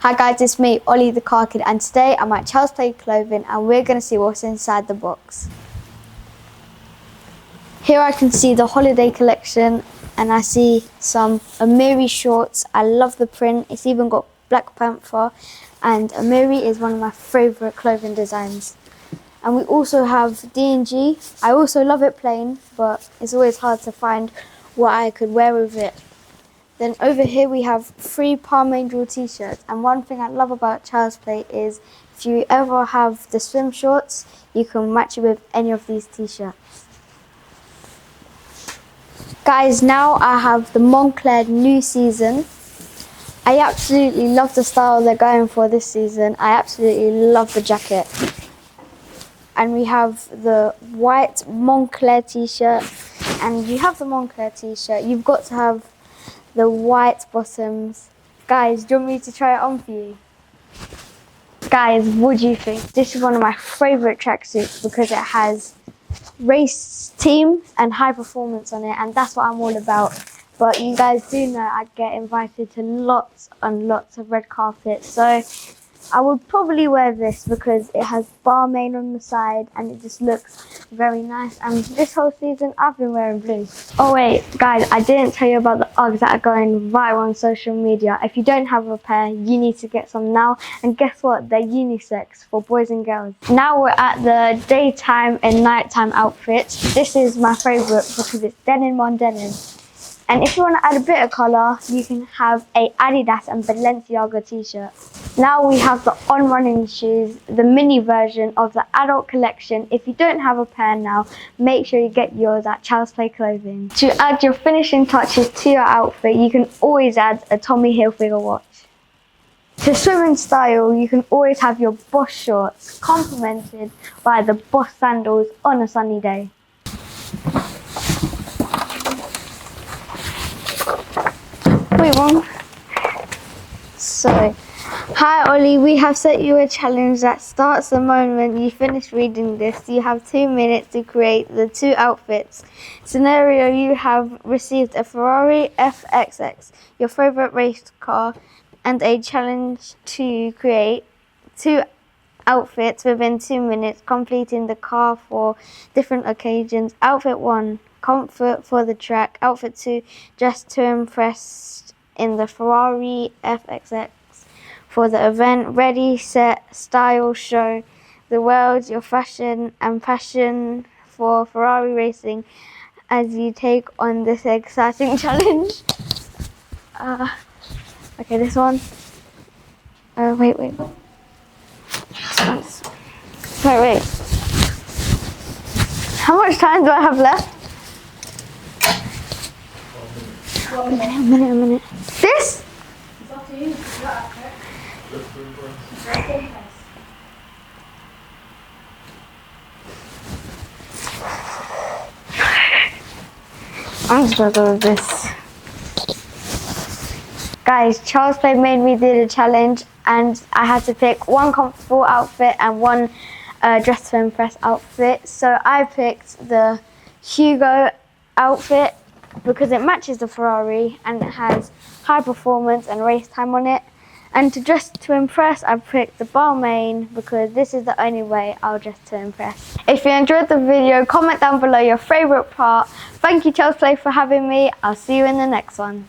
Hi guys, it's me, Ollie the Car Kid, and today I'm at Childsplay Clothing and we're going to see what's inside the box. Here I can see the holiday collection and I see some Amiri shorts. I love the print. It's even got Black Panther, and Amiri is one of my favourite clothing designs. And we also have D&G. I also love it plain, but it's always hard to find what I could wear with it. Then over here we have 3 Palm Angel t-shirts, and one thing I love about Childsplay is if you ever have the swim shorts, you can match it with any of these t-shirts. Guys, now I have the Moncler new season. I absolutely love the style they're going for this season. I absolutely love the jacket. And we have the white Moncler t-shirt, and you have the Moncler t-shirt, you've got to have the white bottoms. Guys, do you want me to try it on for you? Guys, what do you think? This is one of my favourite tracksuits because it has race team and high performance on it, and that's what I'm all about. But you guys do know I get invited to lots and lots of red carpets, so I would probably wear this because it has Balmain on the side and it just looks very nice. And this whole season I've been wearing blue. Oh wait, guys, I didn't tell you about the Uggs that are going viral on social media. If you don't have a pair, you need to get some now. And guess what? They're unisex for boys and girls. Now we're at the daytime and nighttime outfits. This is my favourite because it's denim on denim. And if you want to add a bit of colour, you can have a Adidas and Balenciaga t-shirt. Now we have the On Running shoes, the mini version of the adult collection. If you don't have a pair now, make sure you get yours at Childsplay Clothing. To add your finishing touches to your outfit, you can always add a Tommy Hilfiger watch. To swim in style, you can always have your Boss shorts, complemented by the Boss sandals on a sunny day. Wait, Mom. So, hi Ollie, we have set you a challenge that starts the moment you finish reading this. You have 2 minutes to create the 2 outfits. Scenario: you have received a Ferrari FXX, your favourite race car, and a challenge to create 2 outfits within 2 minutes, completing the car for different occasions. Outfit 1, comfort for the track. Outfit 2, just to impress in the Ferrari FXX for the event. Ready, set, style, show the world your fashion and passion for Ferrari racing as you take on this exciting challenge. Okay, this one. Wait. Wait. How much time do I have left? A minute. This? It's up to you. I'm just gonna go with this. Guys, Childsplay made me do the challenge and I had to pick one comfortable outfit and one dress to impress outfit. So I picked the Hugo outfit because it matches the Ferrari and it has high performance and race time on it. And to dress to impress, I picked the Balmain because this is the only way I'll dress to impress. If you enjoyed the video, comment down below your favourite part. Thank you Childsplay for having me. I'll see you in the next one.